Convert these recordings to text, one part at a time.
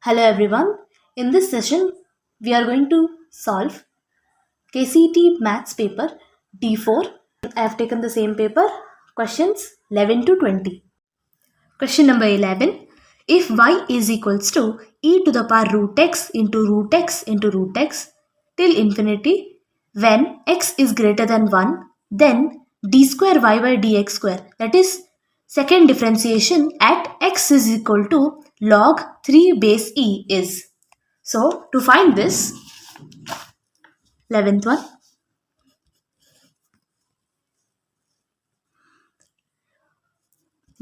Hello everyone. In this session, we are going to solve KCET Maths paper D4. I have taken the same paper, questions 11 to 20. Question number 11. If y is equals to e to the power root x into root x into root x till infinity, when x is greater than 1, then d square y by dx square, that is second differentiation at x is equal to log 3 base e is. So to find this, 11th one,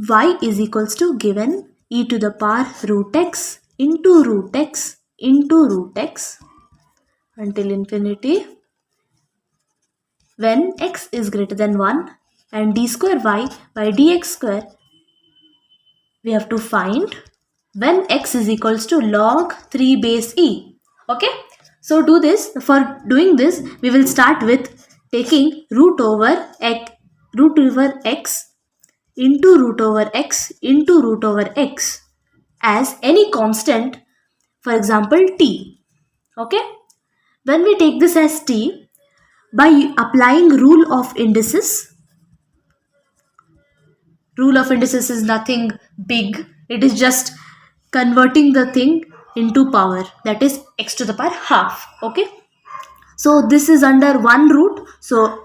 y is equals to given e to the power root x into root x into root x until infinity when x is greater than 1, and d square y by dx square we have to find when x is equals to log 3 base e. Okay, so do this. For doing this, we will start with taking root over x into root over x into root over x as any constant, for example t. Okay, when we take this as t, by applying rule of indices is nothing big. It is just converting the thing into power, that is x to the power half. Okay, so this is under one root, so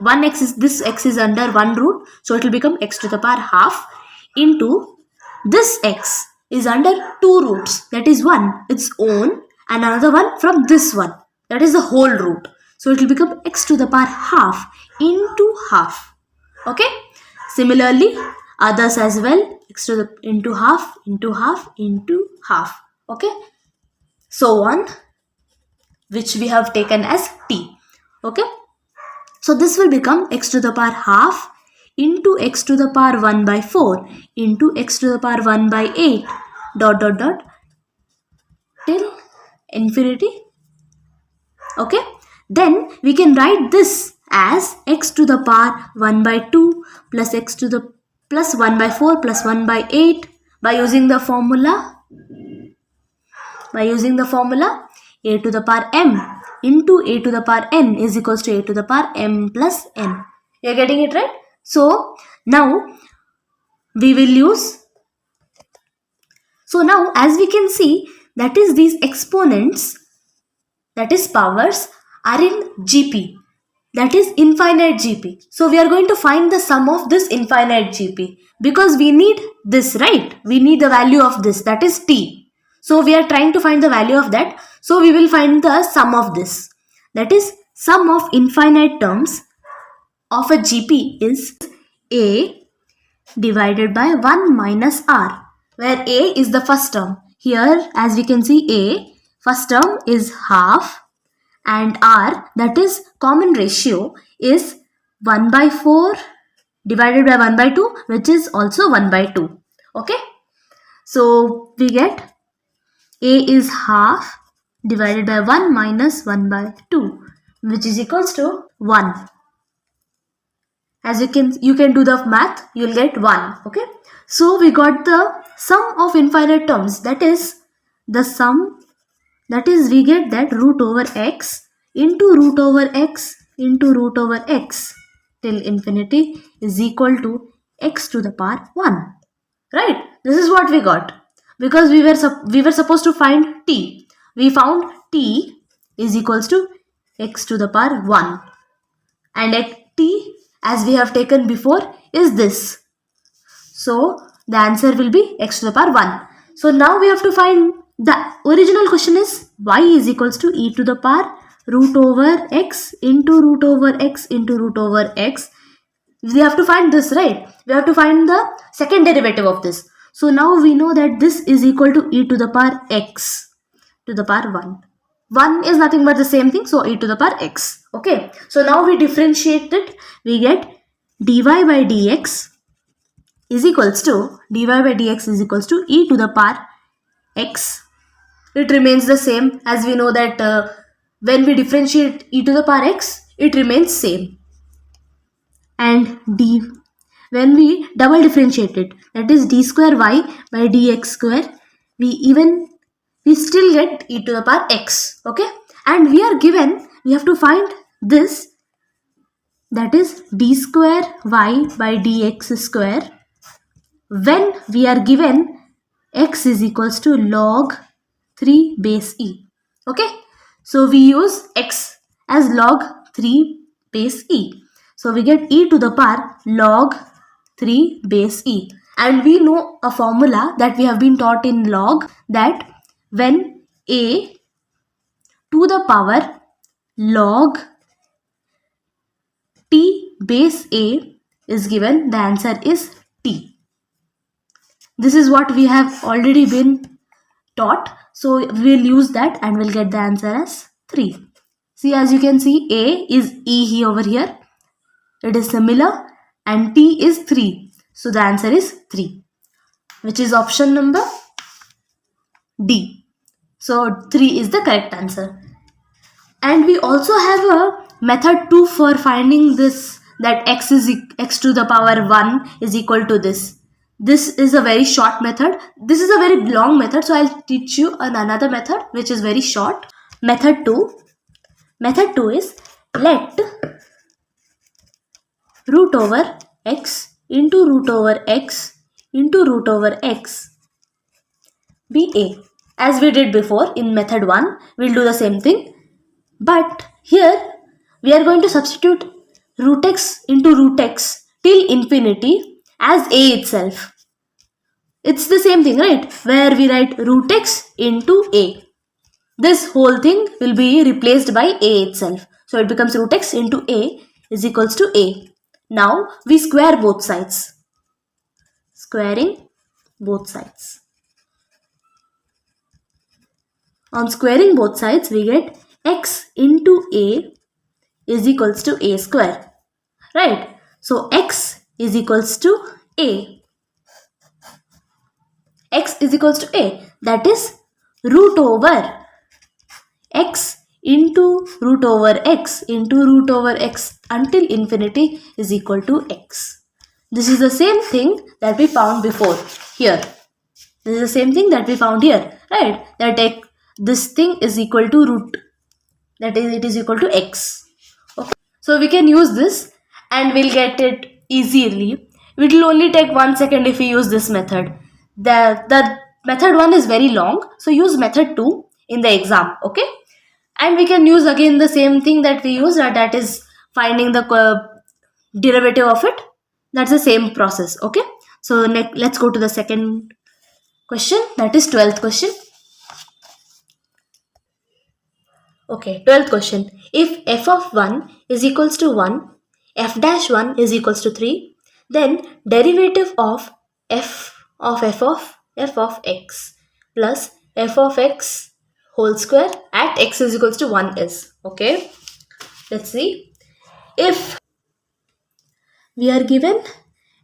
this x is under one root, so it will become x to the power half into this x is under two roots, that is one its own and another one from this one, that is the whole root, so it will become x to the power half into half. Okay, similarly others as well, x to the into half into half into half. Okay, so on, which we have taken as t. Okay, so this will become x to the power half into x to the power 1 by 4 into x to the power 1 by 8 dot dot dot till infinity. Okay, then we can write this as x to the power 1 by 2 plus x to the plus 1 by 4 plus 1 by 8 by using the formula a to the power m into a to the power n is equals to a to the power m plus n. You are getting it right? So now we will use, so now as we can see, that is these exponents, that is powers, are in GP, that is infinite GP. So we are going to find the sum of this infinite GP because we need this, right? We need the value of this, that is t. So we are trying to find the value of that. So we will find the sum of this, that is sum of infinite terms of a GP is a divided by 1 minus r, where a is the first term. Here as we can see, a first term is half and r, that is common ratio, is 1 by 4 divided by 1 by 2, which is also 1 by 2. Okay, so we get a is half divided by 1 minus 1 by 2, which is equals to 1. As you can do the math, you will get 1. Okay, so we got the sum of infinite terms, that is the sum, that is we get that root over x into root over x into root over x till infinity is equal to x to the power 1. Right, this is what we got because we were supposed to find t. We found t is equals to x to the power 1, and at t, as we have taken before, is this. So the answer will be x to the power 1. So now we have to find, the original question is y is equals to e to the power root over x into root over x into root over x. We have to find this, right? We have to find the second derivative of this. So now we know that this is equal to e to the power x to the power 1. 1 is nothing but the same thing, so e to the power x. Okay, so now we differentiate it. We get dy by dx is equals to e to the power x. It remains the same, as we know that when we differentiate e to the power x, it remains same. And when we double differentiate it, that is d square y by dx square, we even we still get e to the power x. Okay, and we are given, we have to find this, that is d square y by dx square, when we are given x is equals to log 3 base e. Okay, so we use x as log 3 base e. So we get e to the power log 3 base e. And we know a formula that we have been taught in log, that when a to the power log t base a is given, the answer is t. This is what we have already been taught. So we'll use that and we'll get the answer as 3. See, as you can see, a is e here over here. It is similar, and t is 3. So the answer is 3, which is option number D. So 3 is the correct answer. And we also have a method 2 for finding this, that x to the power 1 is equal to this. This is a very short method. This is a very long method, so I'll teach you another method which is very short. Method 2. Method 2 is let root over x into root over x into root over x be a. As we did before in method 1, we'll do the same thing. But here we are going to substitute root x into root x till infinity as a itself. It's the same thing, right? Where we write root x into a. This whole thing will be replaced by a itself. So it becomes root x into a is equals to a. Now we square both sides. Squaring both sides. On squaring both sides, we get x into a is equals to a square. Right? So x is equals to a. X is equals to a. That is root over x into root over x into root over x until infinity is equal to x. This is the same thing that we found before here. This is the same thing that we found here, right? That this thing is equal to root, that is, it is equal to x. Okay. So we can use this and we'll get it easily. It will only take 1 second if we use this method. The method 1 is very long, so use method 2 in the exam. Okay. And we can use again the same thing that we use, that is finding the derivative of it. That's the same process. Okay. So let's go to the second question, that is 12th question. Okay, 12th question. If f of 1 is equals to 1, f dash 1 is equals to 3, then derivative of f of x plus f of x whole square at x is equals to 1 is. Okay, let's see. If we are given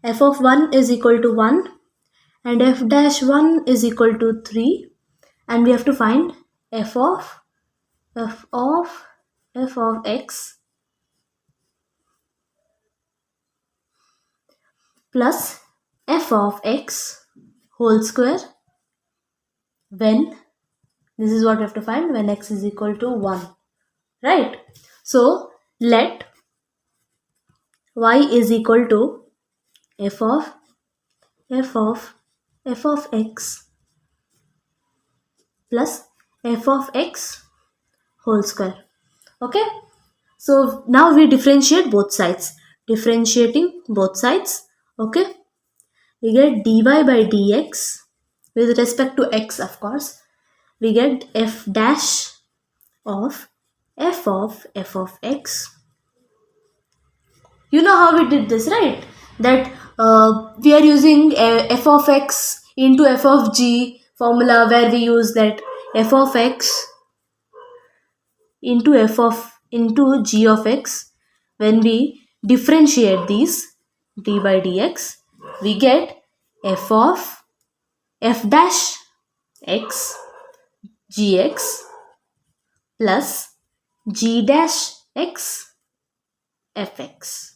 f of 1 is equal to 1 and f dash 1 is equal to 3, and we have to find f of x plus f of x whole square when, this is what we have to find, when x is equal to 1, right? So let y is equal to f of x plus f of x whole square. Okay, so now we differentiate both sides. Differentiating both sides, okay, we get dy by dx with respect to x, of course. We get f dash of f of x. You know how we did this, right? That we are using f of x into f of g formula, where we use that f of x into g of x. When we differentiate these d by dx, we get f of f dash x gx plus g dash x fx.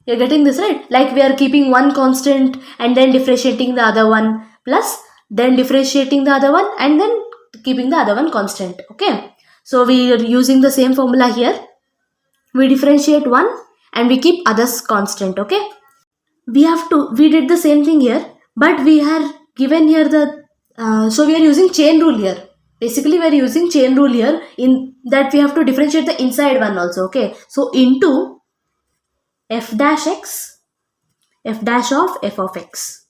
You're getting this, right? Like we are keeping one constant and then differentiating the other one, plus then differentiating the other one and then keeping the other one constant. Okay, so we are using the same formula here. We differentiate one and we keep others constant. Okay, we did the same thing here, but we are given here the so we are using chain rule here. Basically we are using chain rule here, in that we have to differentiate the inside one also. Okay, so into f dash x, f dash of f of x.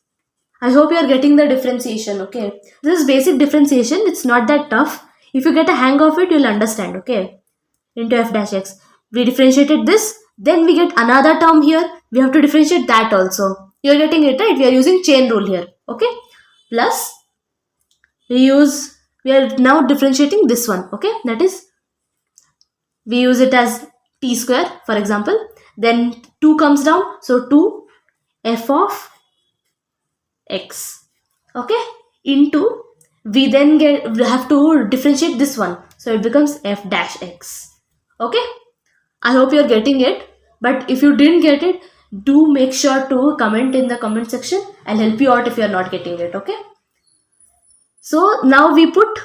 I hope you are getting the differentiation. Okay, this is basic differentiation, it's not that tough. If you get a hang of it, you'll understand. Okay, into f dash x, we differentiated this, then we get another term here, we have to differentiate that also. You're getting it, right? We are using chain rule here. Okay, plus we are now differentiating this one. Okay, that is, we use it as t square, for example. Then 2 comes down, so 2 f of x. Okay, into, we have to differentiate this one, so it becomes f dash x. Okay, I hope you're getting it, but if you didn't get it, do make sure to comment in the comment section. I'll help you out if you're not getting it. Okay, so now we put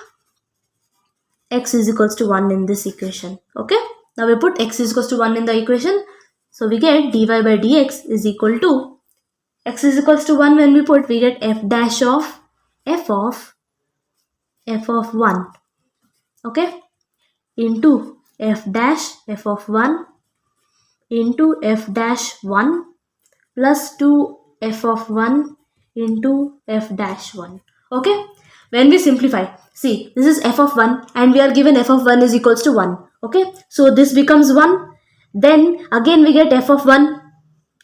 x is equals to 1 in this equation. Okay, now we put x is equals to 1 in the equation, so we get dy by dx is equal to, x is equals to 1, when we put, we get f dash of f of 1. Okay, into f dash f of 1 into f dash 1 plus 2 f of 1 into f dash 1. Okay, when we simplify, see, this is f of 1 and we are given f of 1 is equals to 1. Okay, so this becomes 1, then again we get f of 1.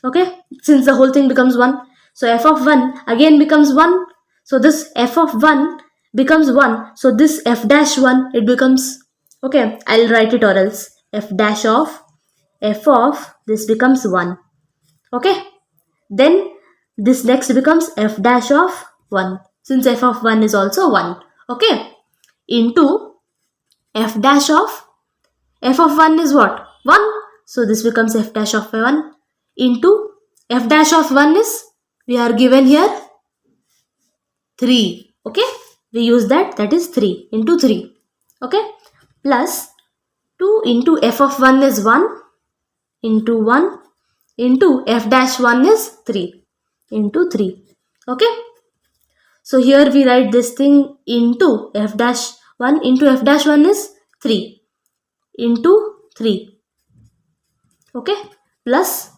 Okay, since the whole thing becomes 1, so f of 1 again becomes 1, so this f of 1 becomes 1, so this f dash 1, it becomes, okay, I'll write it or else, f dash of f of this becomes 1. Okay, then this next becomes f dash of 1, since f of 1 is also 1. Okay, into f dash of f of 1 is what? 1, so this becomes f dash of 1 into f dash of 1 is, we are given here 3. Okay, we use that is 3 into 3. Okay, plus 2 into f of 1 is 1 into 1 into f dash 1 is 3 into 3. Okay, so here we write this thing into f dash 1 into f dash 1 is 3 into 3. Okay, plus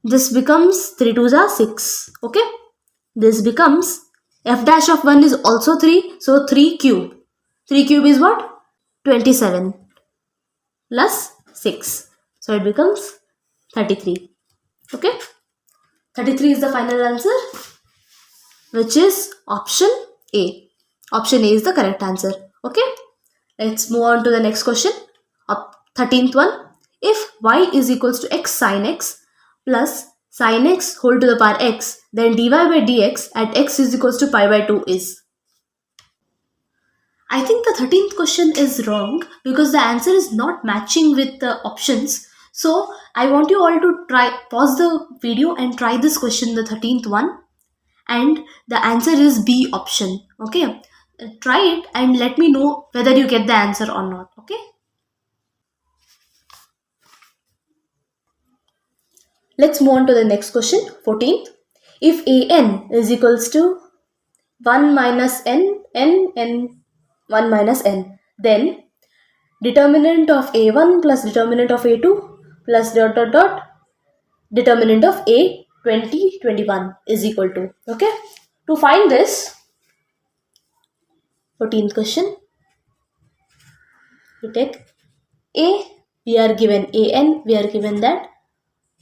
this becomes 3 2s are 6. Okay, this becomes f dash of 1 is also 3, so 3 cube. 3 cube is what? 27 plus 6, so it becomes 33. Okay, 33 is the final answer, which is option A. Option A is the correct answer. Okay, let's move on to the next question. 13th one. If y is equals to x sin x plus sin x whole to the power x, then dy by dx at x is equals to pi by 2 is. I think the 13th question is wrong because the answer is not matching with the options. So I want you all to pause the video and try this question, the 13th one. And the answer is B option. Okay, try it and let me know whether you get the answer or not. Okay, let's move on to the next question, 14th. If an is equals to 1 minus n 1 minus n, then determinant of a1 plus determinant of a2 plus dot dot dot determinant of a20 21 is equal to. Okay, to find this, 14th question, we take a, we are given an, we are given that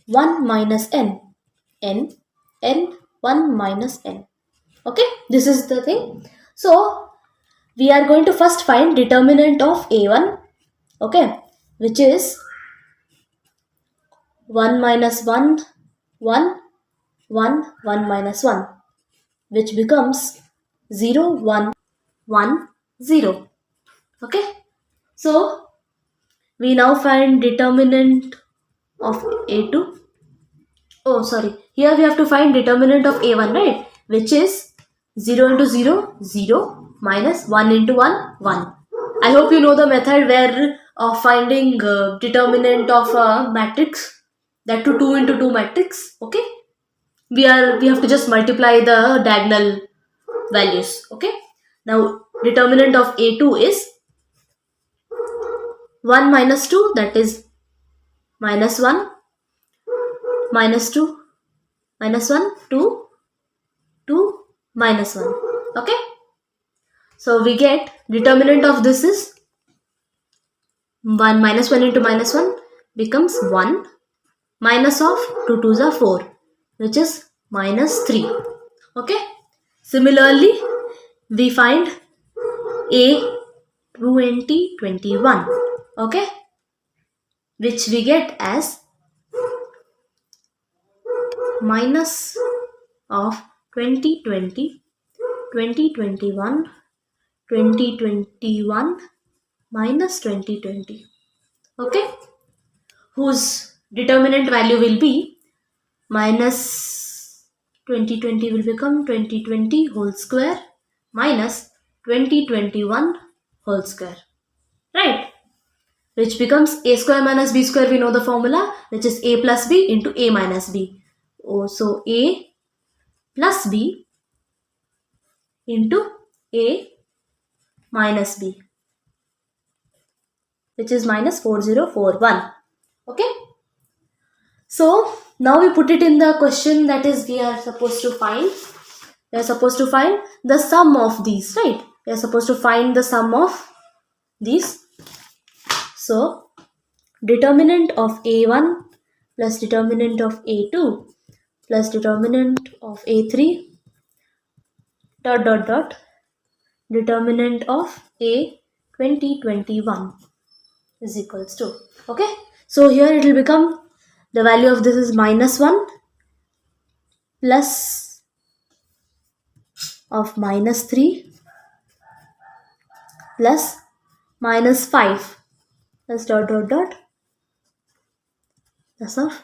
1 minus n 1 minus n. Okay, this is the thing. So we are going to first find determinant of a1. Okay, which is 1 minus 1 1 1 1 minus 1, which becomes 0 1 1 0. Okay, so we now find determinant of a2. Oh sorry, here we have to find determinant of a1, right, which is 0 into 0, 0, minus 1 into 1, 1. I hope you know the method where of finding determinant of a matrix, that to 2 into 2 matrix. Okay, we have to just multiply the diagonal values. Okay, now determinant of A2 is 1 minus 2, that is minus 1, minus 2, minus 1, 2, 2, minus 1. Okay, so we get determinant of this is 1 minus 1 into minus 1 becomes 1, minus of 2 2s are 4, which is minus 3. Okay, similarly we find A 20, 21. Okay, which we get as minus of 2020, 2021, 2021 minus 2020. Okay, whose determinant value will be minus 2020 will become 2020 whole square minus 2021 whole square, right? Which becomes a square minus b square. We know the formula, which is a plus b into a minus b. Oh, so a plus b into a minus b, which is minus 4041. Okay, so now we put it in the question, that is we are supposed to find the sum of these, right? We are supposed to find the sum of these. So determinant of A1 plus determinant of A2 plus determinant of A3 dot dot dot determinant of A 2021 is equals to, okay, so here it will become, the value of this is minus 1 plus of minus 3 plus minus 5 plus dot dot dot plus of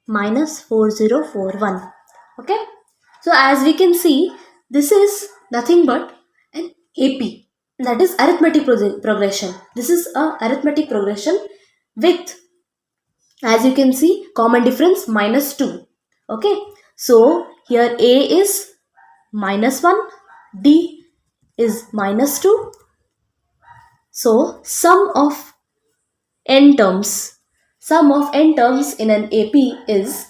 minus 4041. Okay, so as we can see, this is nothing but an AP, that is arithmetic progression. This is a arithmetic progression with, as you can see, common difference minus 2. Okay, so here A is minus 1, D is minus 2. So sum of n terms in an AP is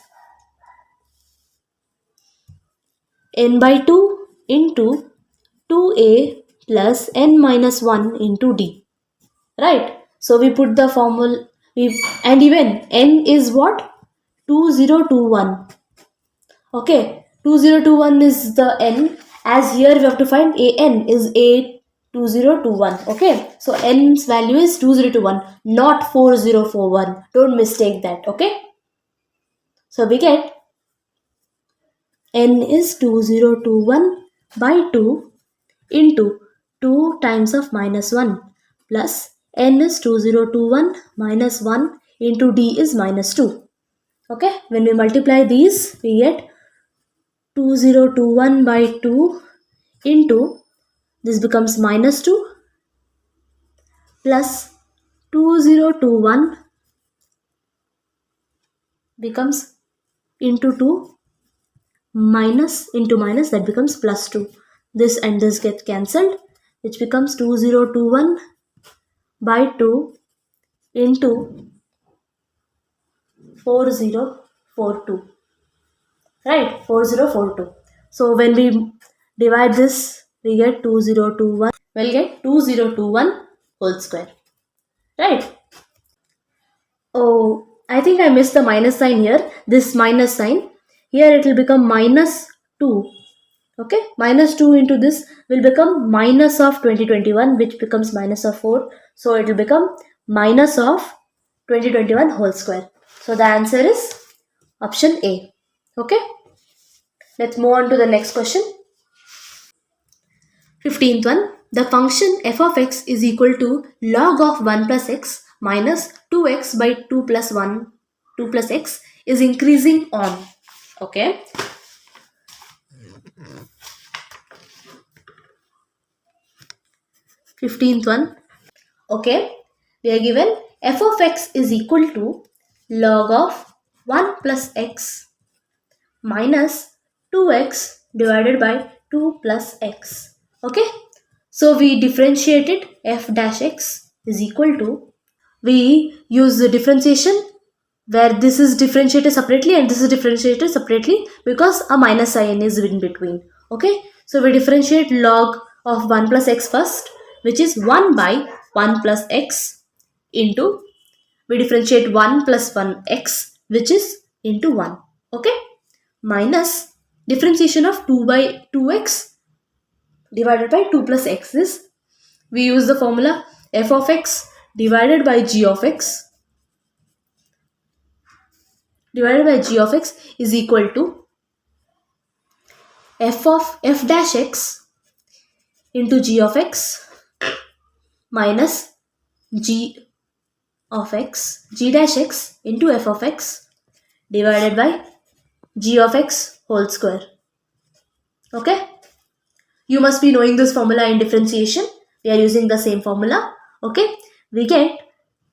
n by 2 into 2a plus n minus 1 into d, right? So we put the formula, and even n is what? 2021. Okay, 2021 is the n, as here we have to find an is a 2021. Okay, so n's value is 2021, not 4041. Don't mistake that. Okay, so we get n is 2021 by 2 into 2 times of minus 1 plus n is 2021 minus 1 into d is minus 2. Okay, when we multiply these, we get 2021 by 2 into, this becomes minus 2 plus 2021 becomes into 2 minus into minus, that becomes plus 2. This and this get cancelled, which becomes 2021 by 2 into 4042, right? 4042. So when we divide this, we get 2021, we'll get 2021 whole square, right? Oh, I think I missed the minus sign here. This minus sign here, it will become minus 2. Okay, minus 2 into this will become minus of 2021, which becomes minus of 4. So it will become minus of 2021 whole square. So the answer is option A. Okay, let's move on to the next question. 15th one. The function f of x is equal to log of 1 plus x minus 2x by 2 plus 1, 2 plus x is increasing on. Okay. 15th one. Okay, we are given f of x is equal to log of 1 plus x minus 2x divided by 2 plus x. Okay, so we differentiated f dash x is equal to, we use the differentiation where this is differentiated separately and this is differentiated separately because a minus sign is in between. Okay, so we differentiate log of 1 plus x first, which is 1 by 1 plus x into, we differentiate 1 plus 1x, which is into 1. Okay, minus differentiation of 2 by 2x divided by 2 plus x is, we use the formula f of x divided by g of x is equal to f of f dash x into g of x minus g dash x into f of x divided by g of x whole square. Okay, you must be knowing this formula in differentiation. We are using the same formula. Okay, we get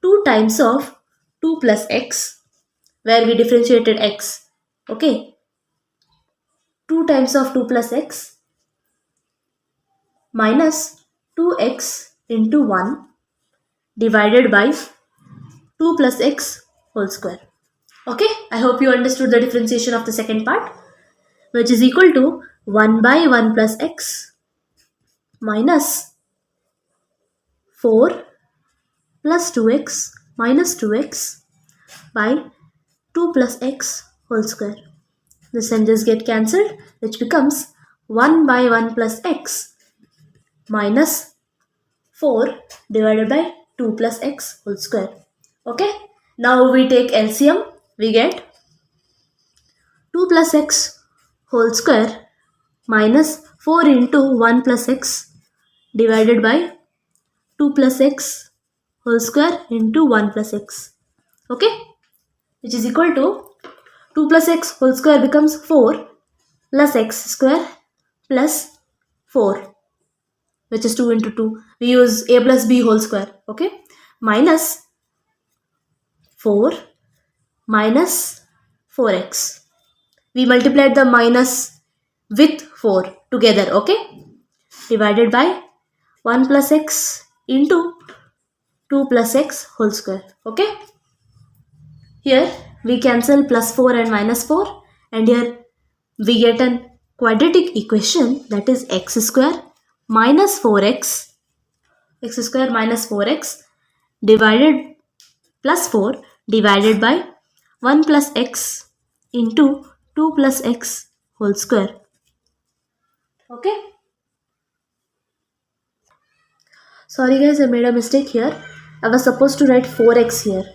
2 times of 2 plus x where we differentiated x. Okay, 2 times of 2 plus x minus 2x into 1 divided by 2 plus x whole square. Okay, I hope you understood the differentiation of the second part, which is equal to 1 by 1 plus x minus 4 plus 2x minus 2x by 2 plus x whole square. This and this get cancelled, which becomes 1 by 1 plus x minus 4 divided by 2 plus x whole square. Okay, now we take LCM, we get 2 plus x whole square minus 4 into 1 plus x divided by 2 plus x whole square into 1 plus x. Okay, which is equal to 2 plus x whole square becomes 4 plus x square plus 4, which is 2 into 2. We use a plus b whole square. Okay, minus 4 minus 4x. We multiplied the minus with 4 together. Okay, divided by 1 plus x into 2 plus x whole square. Okay, here we cancel plus 4 and minus 4, and here we get an quadratic equation, that is x square minus 4x divided plus 4 divided by 1 plus x into 2 plus x whole square. Okay, sorry guys, I made a mistake here. I was supposed to write 4x here.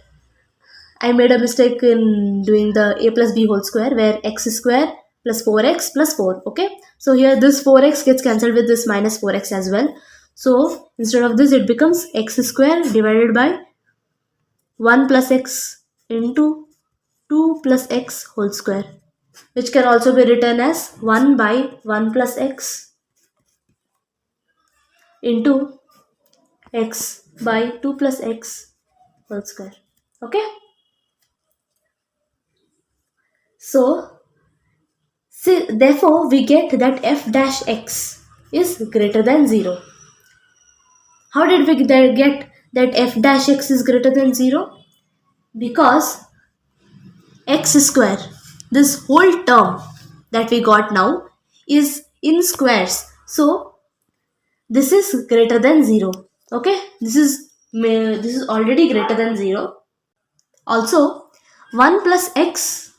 I made a mistake in doing the a plus b whole square, where x square plus 4x plus 4. Okay, so here this 4x gets cancelled with this minus 4x as well. So instead of this, it becomes x square divided by 1 plus x into 2 plus x whole square, which can also be written as 1 by 1 plus x into x by 2 plus x whole square. Okay, so therefore we get that f dash x is greater than 0. How did we get that f dash x is greater than 0? Because x square, this whole term that we got now, is in squares. So this is greater than 0. Okay, this is already greater than 0. Also 1 plus x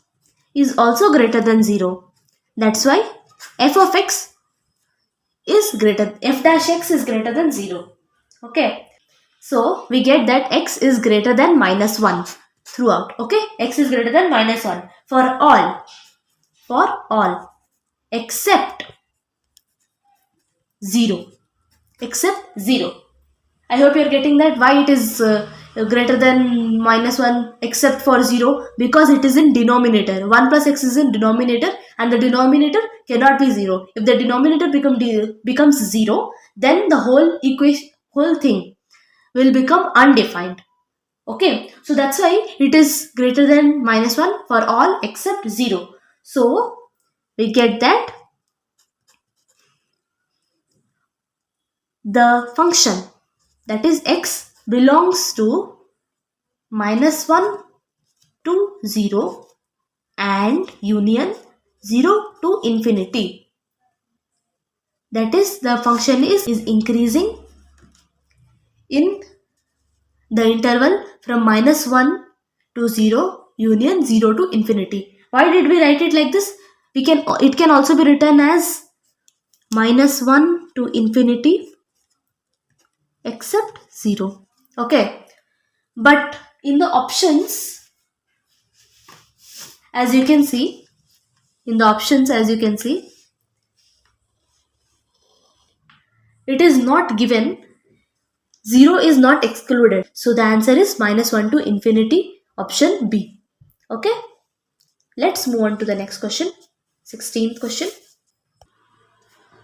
is also greater than 0. That's why f of x is f dash x is greater than 0. Okay, so we get that x is greater than minus 1 throughout. Okay, x is greater than minus 1 for all except 0. I hope you are getting that why it is greater than minus 1 except for 0, because it is in denominator. 1 plus x is in denominator and the denominator cannot be 0. If the denominator becomes 0, then the whole equation, whole thing will become undefined. Okay, so that's why it is greater than -1 for all except 0. So we get that the function, that is x, belongs to -1 to 0 and union 0 to infinity. That is, the function is increasing in the interval from -1 to 0 union 0 to infinity. Why did we write it like this? It can also be written as -1 to infinity except 0. Okay, but in the options, as you can see, it is not given, 0 is not excluded. So the answer is -1 to infinity, option B. Okay, let's move on to the next question. 16th question.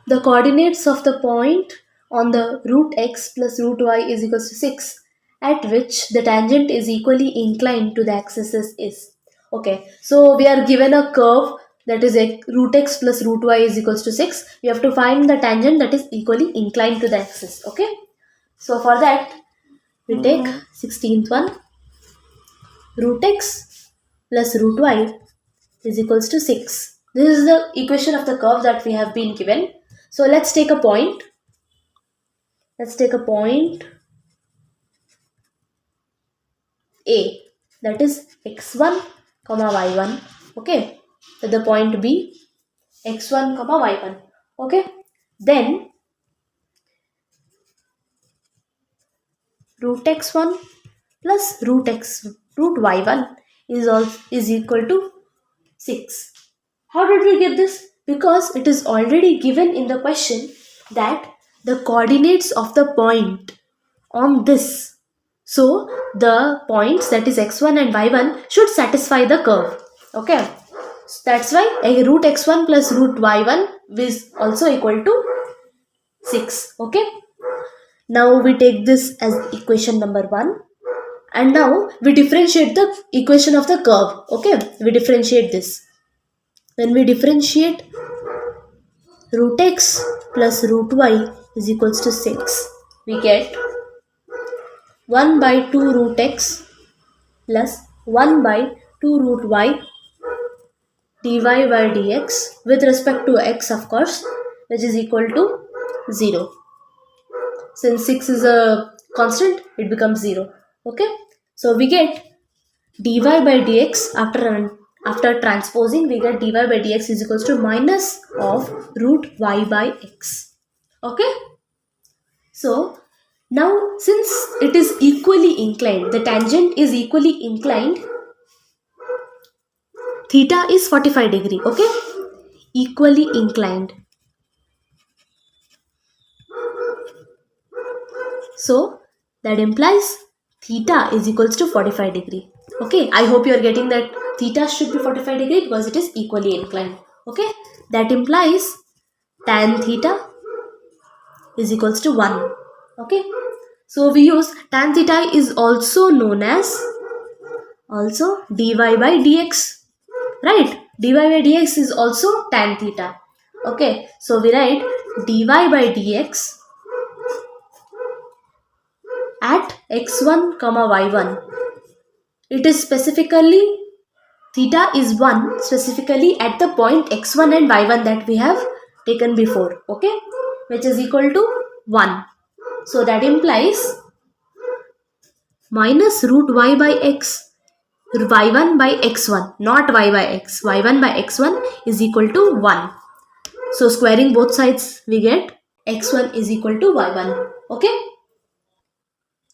The coordinates of the point on the root x plus root y is equals to 6, at which the tangent is equally inclined to the axis is. Okay, so we are given a curve that is root x plus root y is equals to 6. We have to find the tangent that is equally inclined to the axis. Okay, so for that we take 16th one, root x plus root y is equals to 6. This is the equation of the curve that we have been given. So let's take a point. A, that is x1 comma y1. Okay, at the point B, x1 comma y1. Okay, then root x1 plus root y1 is equal to 6. How did we get this? Because it is already given in the question that the coordinates of the point on this. So the points, that is x1 and y1, should satisfy the curve. Okay, so that's why a root x1 plus root y1 is also equal to 6. Okay, now we take this as equation number 1, and now we differentiate the equation of the curve. Okay, we differentiate this. When we differentiate root x plus root y is equals to 6, we get 1 by 2 root x plus 1 by 2 root y dy by dx with respect to x, of course, which is equal to 0. Since 6 is a constant, it becomes 0. Okay, so we get dy by dx, after transposing, we get dy by dx is equals to minus of root y by x. Okay, so now since it is equally inclined, the tangent is equally inclined, theta is 45 degree. Okay, equally inclined. So that implies theta is equals to 45 degree. Okay, I hope you are getting that theta should be 45 degree because it is equally inclined. Okay, that implies tan theta is equals to 1. Okay, so we use tan theta is also known as dy by dx, right? Dy by dx is also tan theta. Okay, so we write dy by dx at x1 comma y1. It is specifically, theta is 1 specifically at the point x1 and y1 that we have taken before. Okay, which is equal to 1. So that implies minus root y by x, y1 by x1, not y by x, y1 by x1 is equal to 1. So squaring both sides, we get x1 is equal to y1. Okay,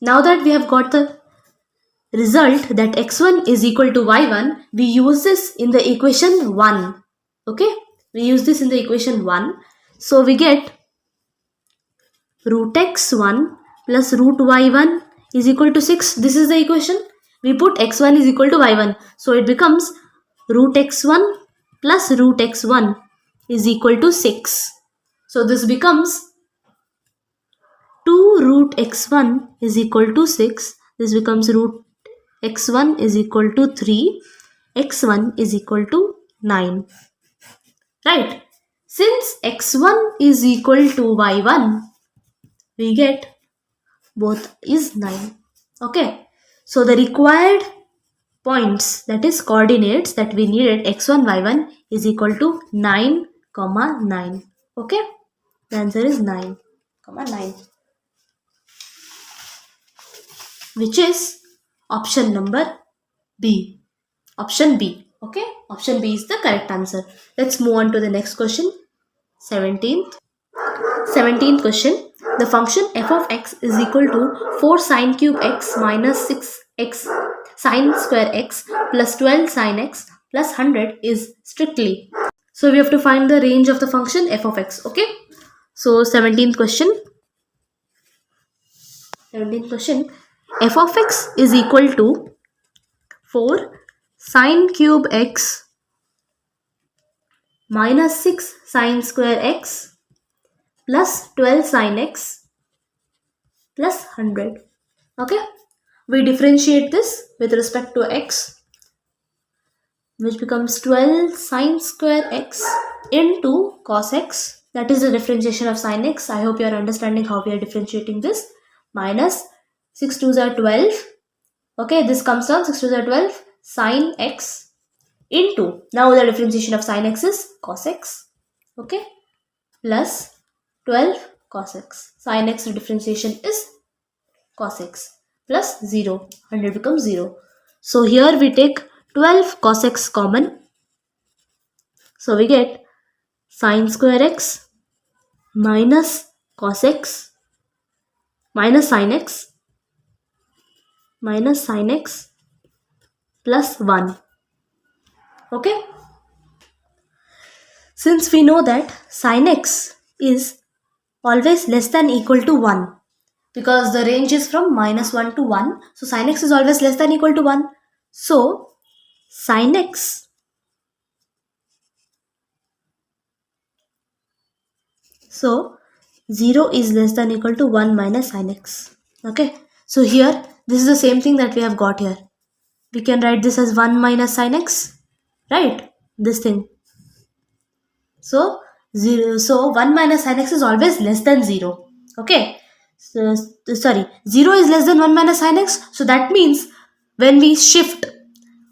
now that we have got the result that x1 is equal to y1, we use this in the equation 1. Okay, we use this in the equation 1. So we get root x1 plus root y1 is equal to 6. This is the equation. We put x1 is equal to y1. So it becomes root x1 plus root x1 is equal to 6. So this becomes 2 root x1 is equal to 6. This becomes root x1 is equal to 3. X1 is equal to 9. Right? Since x1 is equal to y1, we get both is 9. Okay. So the required points, that is coordinates that we needed, x1, y1 is equal to 9, 9. Okay. The answer is 9, 9. Which is option number B. Option B. Okay. Option B is the correct answer. Let's move on to the next question. 17th question. The function f of x is equal to 4 sine cube x minus 6x sine square x plus 12 sine x plus 100 is strictly. So we have to find the range of the function f of x. Okay. So 17th question. F of x is equal to 4 sine cube x minus 6 sine square x plus 12 sine x plus 100. Okay. We differentiate this with respect to x, which becomes 12 sine square x into cos x. That is the differentiation of sine x. I hope you are understanding how we are differentiating this. Minus 6 2s are 12. Okay, this comes down 6 2s are 12 sine x into, now the differentiation of sine x is cos x. Okay, plus 12 cos x. Sine x differentiation is cos x plus 0. 100 becomes 0. So here we take 12 cos x common. So we get sine square x minus cos x minus sine x plus 1. Okay. Since we know that sine x is always less than equal to 1, because the range is from minus 1 to 1. So sine x is always less than equal to 1. So sine x so 0 is less than equal to 1 minus sine x. Okay. So here this is the same thing that we have got here. We can write this as 1 minus sine x. Right? This thing. So 1 minus sine x is always less than 0. Okay. So 0 is less than 1 minus sine x. So that means when we shift,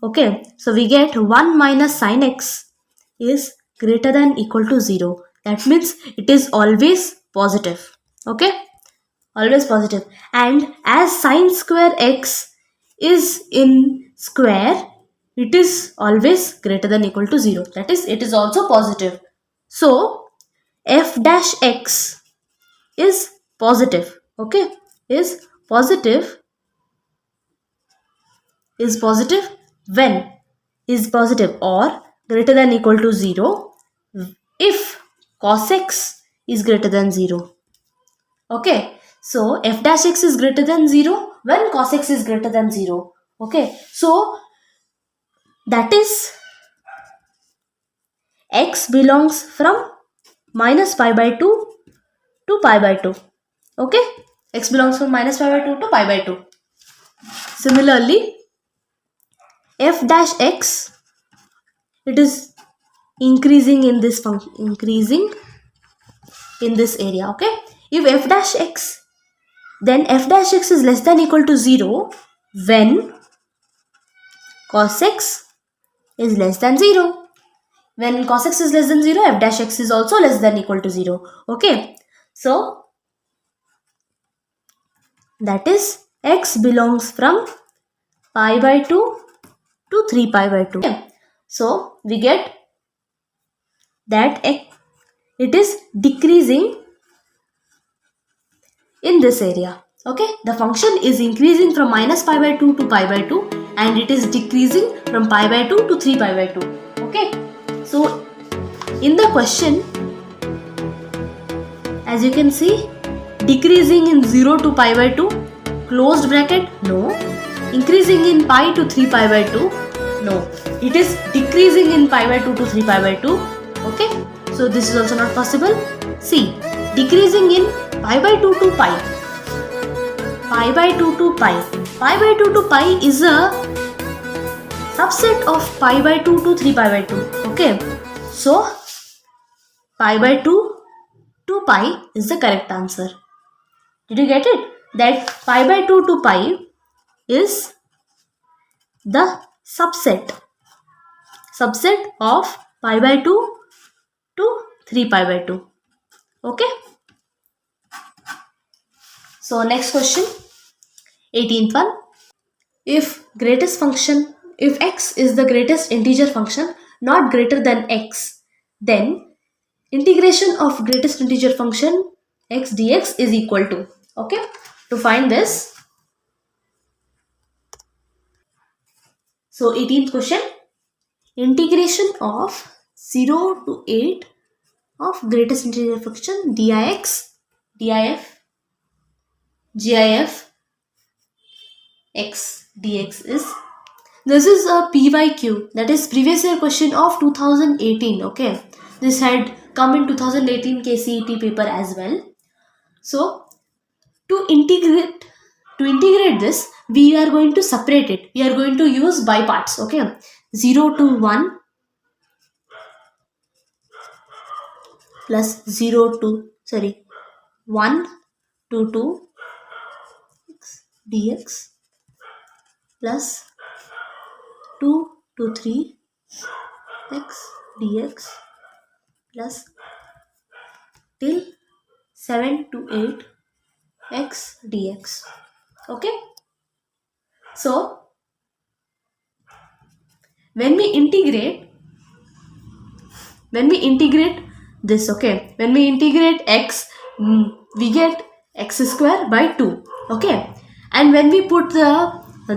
okay, so we get 1 minus sine x is greater than equal to 0. That means it is always positive. Okay, always positive. And as sine square x is in square, it is always greater than equal to 0. That is, it is also positive. So f dash x is positive. Okay, is positive when is positive or greater than equal to 0 if cos x is greater than 0. Okay, so f dash x is greater than 0 when cos x is greater than 0. Okay, so that is x belongs from minus pi by 2 to pi by 2. Okay, x belongs from minus pi by 2 to pi by 2. Similarly, f dash x, it is increasing in this function, increasing in this area. Okay, if f dash x, then f dash x is less than equal to 0 when cos x is less than 0. When cos x is less than 0, f dash x is also less than equal to 0. Okay, so that is x belongs from pi by 2 to 3 pi by 2. Okay. So we get that it is decreasing in this area. Okay, the function is increasing from minus pi by 2 to pi by 2 and it is decreasing from pi by 2 to 3 pi by 2. Okay, so in the question, as you can see, decreasing in 0 to pi by 2, closed bracket, no. Increasing in pi to 3 pi by 2, no. It is decreasing in pi by 2 to 3 pi by 2. Okay, so this is also not possible. C, decreasing in pi by 2 to pi. pi by 2 to pi. Pi by 2 to pi is a subset of pi by 2 to 3 pi by 2. Okay. So, pi by 2 to pi is the correct answer. Did you get it? That pi by 2 to pi is the subset of pi by 2 to 3 pi by 2. Okay. So next question, 18th one. If x is the greatest integer function not greater than x, then integration of greatest integer function x dx is equal to. Okay. To find this, so 18th question, integration of 0 to 8 of greatest integer function dix, dif, gif, x dx is, this is a PYQ, that is previous year question of 2018. Okay, this had come in 2018 KCET paper as well. So to integrate this, we are going to separate it. We are going to use by parts. Okay, 0 to 1 plus 1 to 2 x dx plus 2 to 3 x dx plus till 7 to 8 x dx. Okay, so when we integrate this, okay, when we integrate x, we get x square by 2. Okay, and when we put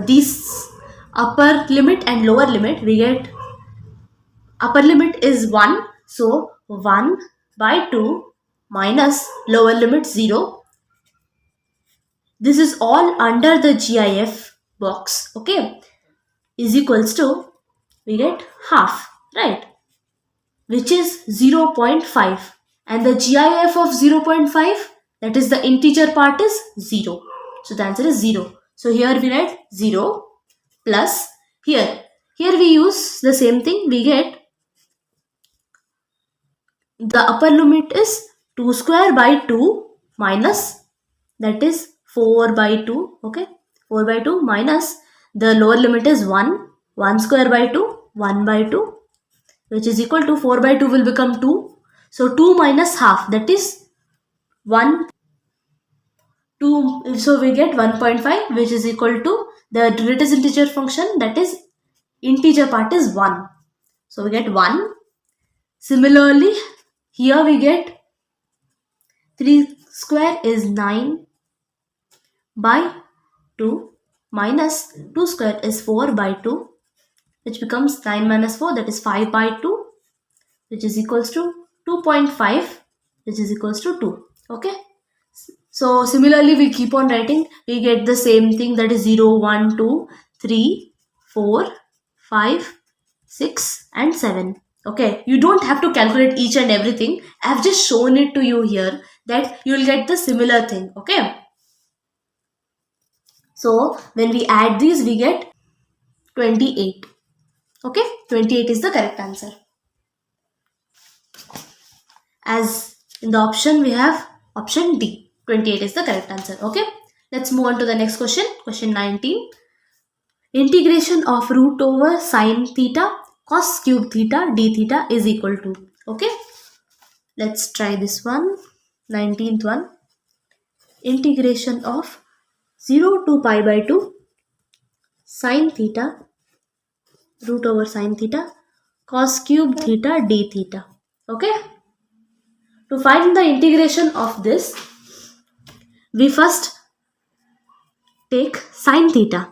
these upper limit and lower limit, we get upper limit is 1, so 1 by 2 minus lower limit 0. This is all under the GIF box. Okay, is equals to, we get half, right, which is 0.5, and the GIF of 0.5, that is the integer part, is 0. So the answer is 0. So here we write 0 plus, here we use the same thing. We get the upper limit is 2 square by 2 minus, that is 4 by 2. Okay, 4 by 2 minus the lower limit is 1 square by 2, 1 by 2, which is equal to 4 by 2 will become 2. So 2 minus half, that is 1, 2. So we get 1.5, which is equal to the greatest integer function, that is integer part is 1. So we get 1. Similarly, here we get 3 square is 9 by 2 minus 2 square is 4 by 2, which becomes 9 minus 4, that is 5 by 2, which is equals to 2.5, which is equals to 2. Okay, so similarly we keep on writing, we get the same thing, that is 0, 1, 2, 3, 4, 5, 6 and 7. Okay, you don't have to calculate each and everything. I have just shown it to you here, that you will get the similar thing. Okay, so when we add these, we get 28. Okay, 28 is the correct answer. As in the option, we have option D. 28 is the correct answer. Okay, let's move on to the next question. Question 19. Integration of root over sine theta cos cube theta d theta is equal to. Okay, let's try this one. 19th one. Integration of 0 to pi by 2 sine theta root over sine theta cos cube theta d theta. Okay, to find the integration of this, we first take sine theta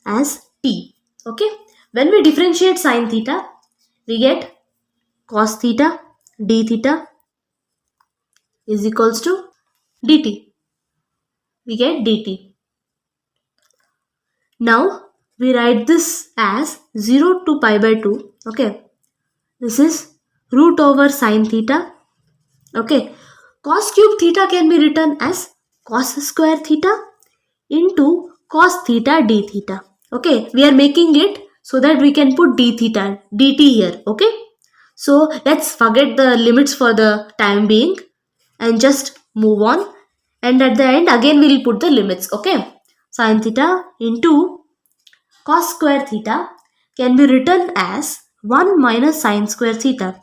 as t. Okay, when we differentiate sine theta, we get cos theta d theta is equals to dt. We get dt. Now we write this as 0 to pi by 2. Okay, this is root over sine theta. Okay, cos cube theta can be written as cos square theta into cos theta d theta. Okay, we are making it so that we can put d theta dt here. Okay, so let's forget the limits for the time being and just move on, and at the end again we'll put the limits. Okay, sin theta into cos square theta can be written as 1 minus sin square theta.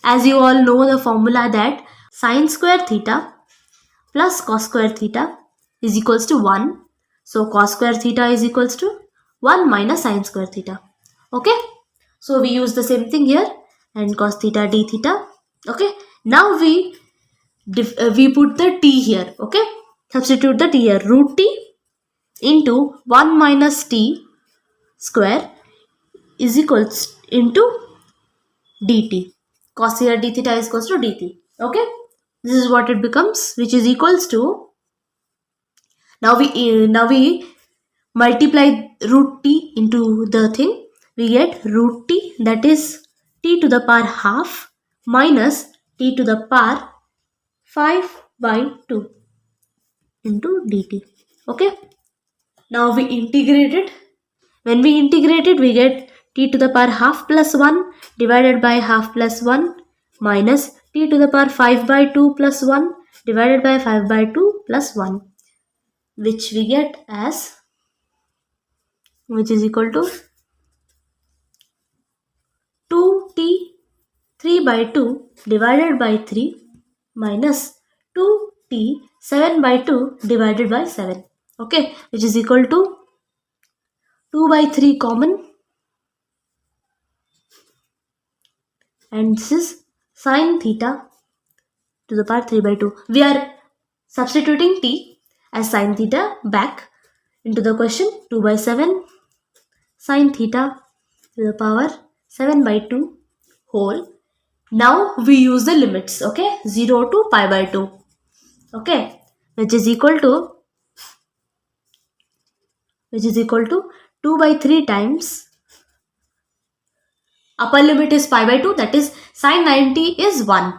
As you all know the formula that sin square theta plus cos square theta is equals to 1. So cos square theta is equals to 1 minus sin square theta. Okay. So we use the same thing here and cos theta d theta. Okay. Now we put the t here. Okay. Substitute the t here. Root t into 1 minus t square is equals into dt. Cos theta d theta is equals to dt. Okay. This is what it becomes, which is equals to, now we multiply root t into the thing. We get root t, that is t to the power half minus t to the power 5 by 2 into dt. Okay. Now we integrate it. When we integrate it, we get t to the power half plus 1 divided by half plus 1 minus t to the power 5 by 2 plus 1 divided by 5 by 2 plus 1, which we get as, which is equal to 2t 3 by 2 divided by 3 minus 2t 7 by 2 divided by 7. Okay, which is equal to 2 by 3 common, and this is sin theta to the power 3 by 2. We are substituting t as sin theta back into the question. 2 by 7 sin theta to the power 7 by 2 whole. Now we use the limits. Okay, 0 to pi by 2. Okay, which is equal to 2 by 3 times upper limit is pi by 2, that is sin 90 is 1.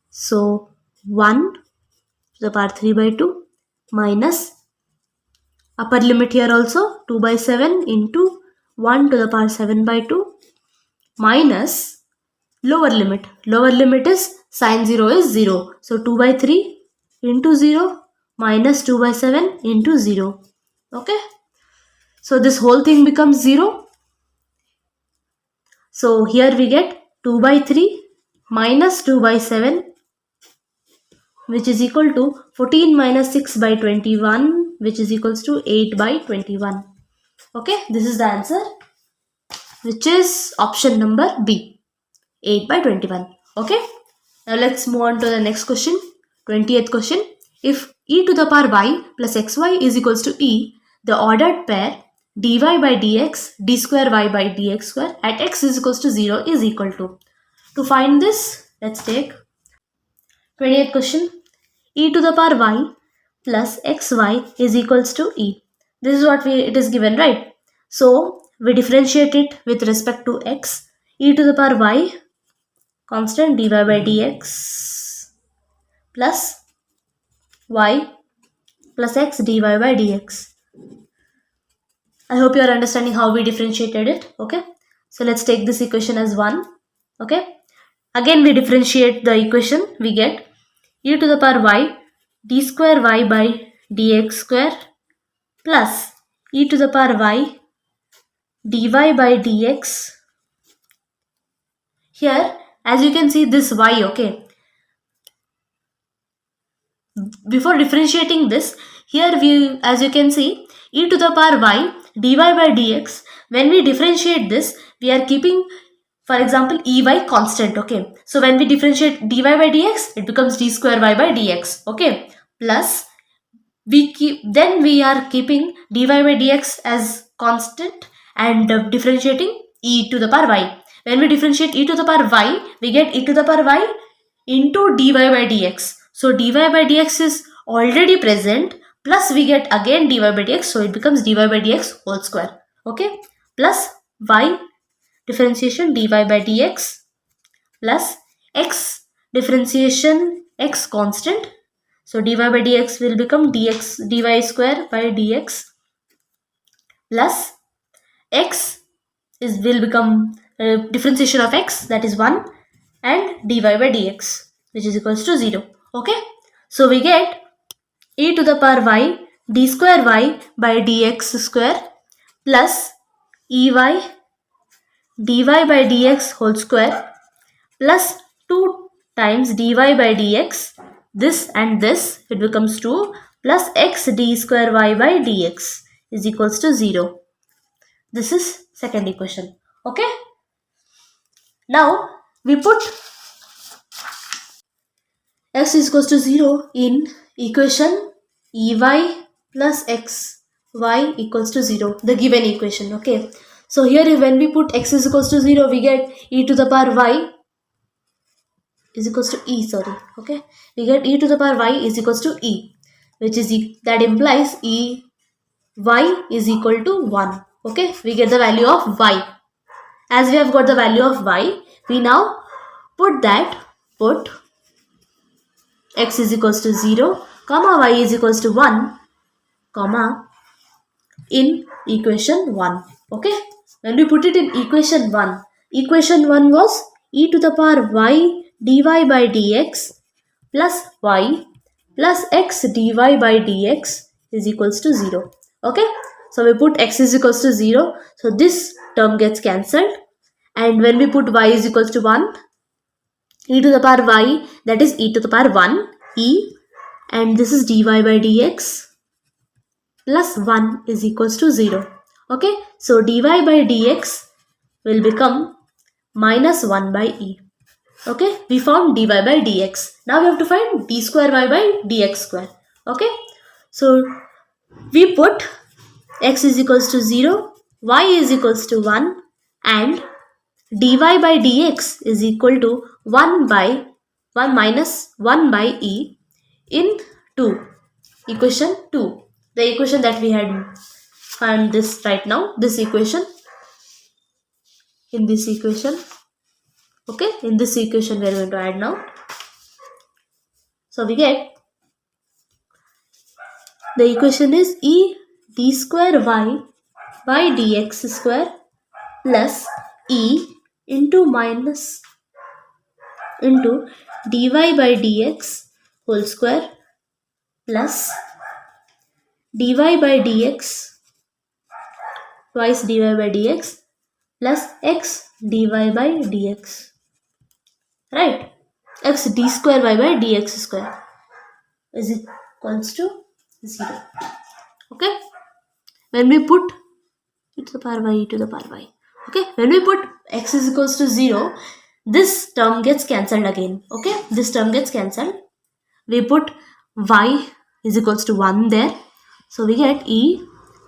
So 1 to the power 3 by 2 minus upper limit here also 2 by 7 into 1 to the power 7 by 2 minus lower limit. Lower limit is sin 0 is 0. So 2 by 3 into 0 minus 2 by 7 into 0. Okay. So this whole thing becomes 0. So here we get 2 by 3 minus 2 by 7, which is equal to 14 minus 6 by 21, which is equals to 8 by 21. Okay, this is the answer, which is option number B, 8 by 21. Okay, now let's move on to the next question, 20th question. If e to the power y plus xy is equals to e, the ordered pair dy by dx d square y by dx square at x is equals to 0 is equal to. To find this, let's take 20th question. E to the power y plus xy is equals to e. This is what it is given, right? So we differentiate it with respect to x. E to the power y constant dy by dx plus y plus x dy by dx. I hope you are understanding how we differentiated it. Okay, so let's take this equation as 1. Okay, again we differentiate the equation. We get e to the power y d square y by dx square plus e to the power y dy by dx. Here, as you can see, this y, okay, before differentiating this, here we, as you can see, e to the power y dy by dx, when we differentiate this, we are keeping, for example, ey constant. Okay, so when we differentiate dy by dx, it becomes d square y by dx. Okay, plus we are keeping dy by dx as constant and differentiating e to the power y. When we differentiate e to the power y, we get e to the power y into dy by dx. So dy by dx is already present, plus we get again dy by dx, so it becomes dy by dx whole square. Okay, plus y differentiation dy by dx plus x differentiation x constant. So dy by dx will become dy square by dx plus x will become differentiation of x, that is 1, and dy by dx, which is equals to 0. Okay, so we get e to the power y d square y by dx square plus ey dy by dx whole square plus 2 times dy by dx, this and this, it becomes 2, plus x d square y by dx is equals to 0. This is second equation. Okay, now we put x is equals to 0 in equation ey plus x y equals to 0, the given equation. Okay, so here when we put x is equals to 0, we get e to the power y is equals to e, sorry. Okay, we get e to the power y is equals to e, which is that implies e y is equal to 1. Okay, we get the value of y. As we have got the value of y, we now put x is equals to 0, comma y is equals to 1, comma in equation 1. Okay, when we put it in equation 1 was e to the power y dy by dx plus y plus x dy by dx is equals to 0. Okay, so we put x is equals to 0, so this term gets cancelled, and when we put y is equals to 1, e to the power y, that is e to the power 1 e, and this is dy by dx plus 1 is equals to 0. Okay, so dy by dx will become minus 1 by e. Okay, we found dy by dx. Now we have to find d square y by dx square. Okay, so we put x is equals to 0, y is equals to 1, and dy by dx is equal to 1 minus 1 by e in 2, equation 2, the equation that we had found this right now, this equation, in this equation. Okay, in this equation we are going to add now. So we get the equation is e d square y by dx square plus e into dy by dx whole square plus dy by dx twice dy by dx plus x dy by dx, right? X d square y by dx square is equals to 0. Okay, when we put e to the power y, okay, when we put x is equals to 0, this term gets cancelled again. Okay, this term gets cancelled. We put y is equals to 1 there, so we get e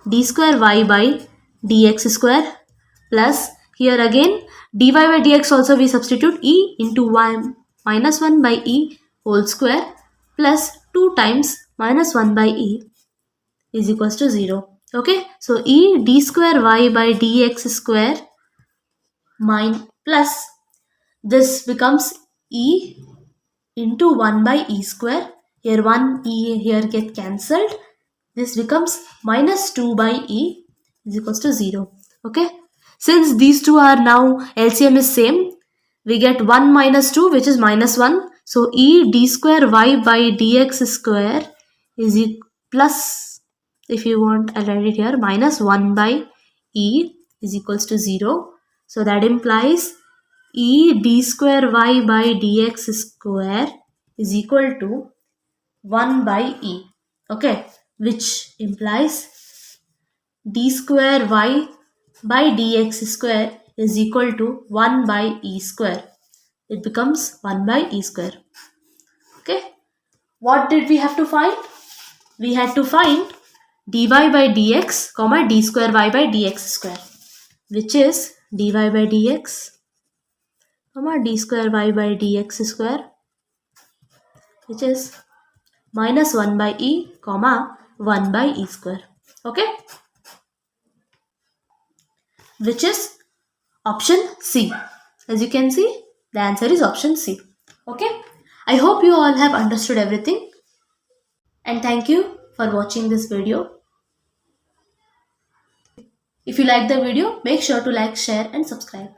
d square y by dx square plus, here again dy by dx also we substitute e into 1 minus 1 by e whole square plus 2 times minus 1 by e is equals to 0. Okay, so e d square y by dx square plus this becomes e into 1 by e square. Here 1 e here get cancelled. This becomes minus 2 by e is equals to 0. Okay, since these two are now LCM is same, we get 1 minus 2, which is minus 1. So e d square y by dx square is plus, if you want, I'll write it here, minus 1 by e is equals to 0. So that implies e d square y by dx square is equal to 1 by e. Okay, which implies d square y by dx square is equal to 1 by e square. It becomes 1 by e square. Okay, what did we have to find? We had to find dy by dx comma d square y by dx square, which is dy by dx comma d square y by dx square, which is minus 1 by e comma 1 by e square. Okay, which is option C. As you can see, the answer is option C. Okay, I hope you all have understood everything. And thank you for watching this video. If you like the video, make sure to like, share and subscribe.